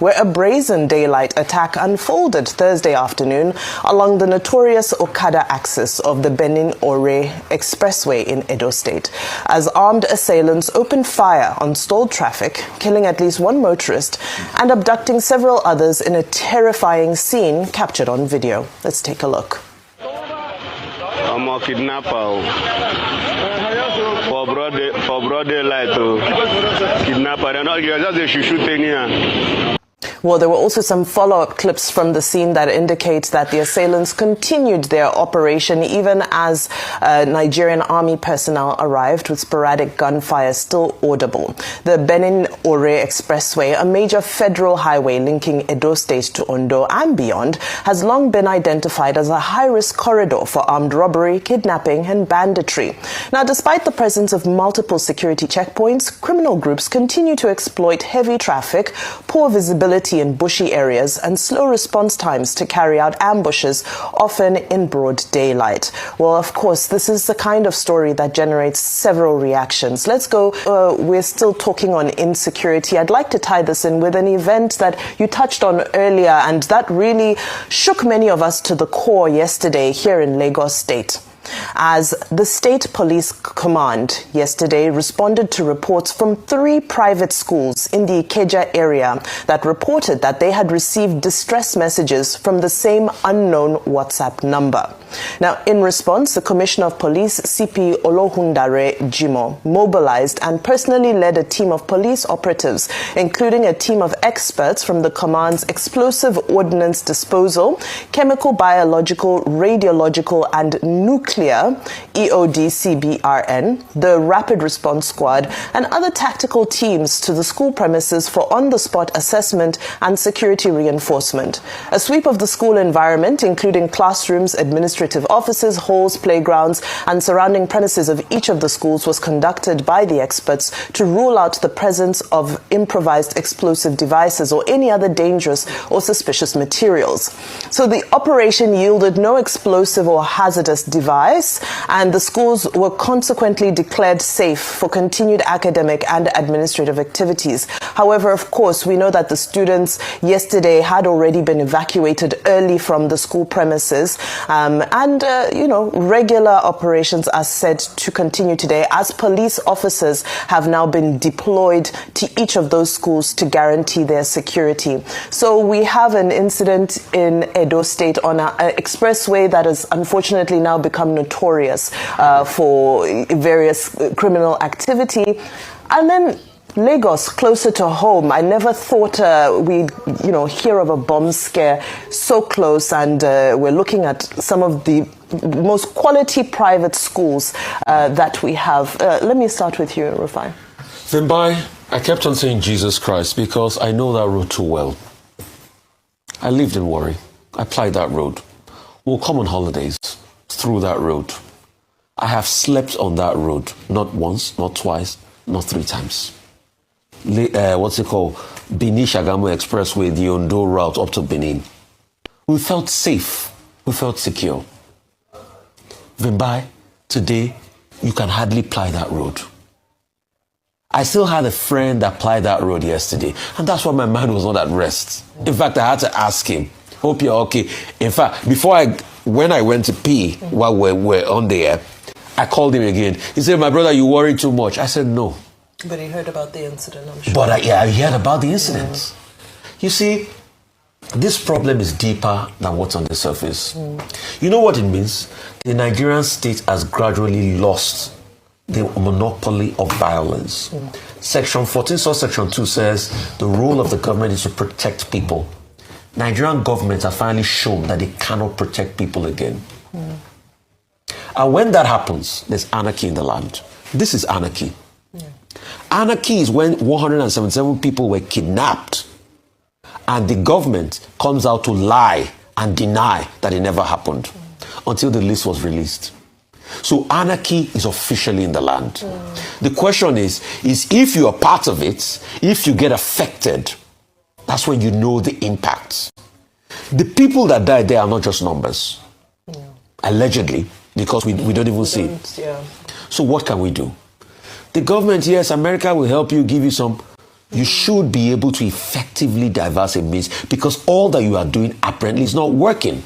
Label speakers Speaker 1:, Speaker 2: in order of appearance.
Speaker 1: where a brazen daylight attack unfolded Thursday afternoon along the notorious Okada axis of the Benin-Ore Expressway in Edo State, as armed assailants opened fire on stalled traffic, killing at least one motorist and abducting several others in a terrifying scene captured on video. Let's take a look.
Speaker 2: I'm a kidnapper. For broad daylight, kidnapper. And all you just shoot here.
Speaker 1: Well, there were also some follow-up clips from the scene that indicate that the assailants continued their operation even as Nigerian army personnel arrived, with sporadic gunfire still audible. The Benin-Ore Expressway, a major federal highway linking Edo State to Ondo and beyond, has long been identified as a high-risk corridor for armed robbery, kidnapping and banditry. Now, despite the presence of multiple security checkpoints, criminal groups continue to exploit heavy traffic, poor visibility in bushy areas and slow response times to carry out ambushes, often in broad daylight. Well, of course, this is the kind of story that generates several reactions. Let's go. We're still talking on insecurity. I'd like to tie this in with an event that you touched on earlier and that really shook many of us to the core yesterday here in Lagos State, as the State Police Command yesterday responded to reports from 3 private schools in the Ikeja area that reported that they had received distress messages from the same unknown WhatsApp number. Now, in response, the Commissioner of Police, CP Olohundare Jimo, mobilized and personally led a team of police operatives, including a team of experts from the command's explosive ordnance disposal, chemical, biological, radiological and nuclear EODCBRN, the Rapid Response Squad, and other tactical teams to the school premises for on-the-spot assessment and security reinforcement. A sweep of the school environment, including classrooms, administrative offices, halls, playgrounds, and surrounding premises of each of the schools, was conducted by the experts to rule out the presence of improvised explosive devices or any other dangerous or suspicious materials. So the operation yielded no explosive or hazardous device, and the schools were consequently declared safe for continued academic and administrative activities. However, of course, we know that the students yesterday had already been evacuated early from the school premises, regular operations are said to continue today, as police officers have now been deployed to each of those schools to guarantee their security. So we have an incident in Edo State on an expressway that has unfortunately now become notorious for various criminal activity. And then Lagos, closer to home. I never thought we'd, hear of a bomb scare so close, and we're looking at some of the most quality private schools that we have. Let me start with you, Rufai.
Speaker 3: Vimbai, I kept on saying Jesus Christ because I know that road too well. I lived in Warri. I plied that road. We'll come on holidays through that road. I have slept on that road, not once, not twice, not 3 times. Benin-Shagamu Expressway, the Ondo route up to Benin. We felt safe. We felt secure. Vimbai, today, you can hardly ply that road. I still had a friend that plied that road yesterday, and that's why my mind was not at rest. In fact, I had to ask him, hope you're okay. In fact, when I went to pee while we're on the air, I called him again. He said, my brother, you worry too much. I said, no.
Speaker 1: But he heard about the incident, I'm sure.
Speaker 3: But I heard about the incident. You see, this problem is deeper than what's on the surface. You know what it means? The Nigerian state has gradually lost the monopoly of violence. Section 14, Section 2 says the role of the government is to protect people. Nigerian governments have finally shown that they cannot protect people again. And when that happens, there's anarchy in the land. This is anarchy. Anarchy is when 177 people were kidnapped and the government comes out to lie and deny that it never happened until the list was released. So anarchy is officially in the land. The question is if you are part of it, if you get affected, that's when you know the impacts. The people that died there are not just numbers. Allegedly, because we don't even see it. So what can we do? The government, yes, America will help you, give you some you should be able to effectively diverse a means, because all that you are doing apparently is not working.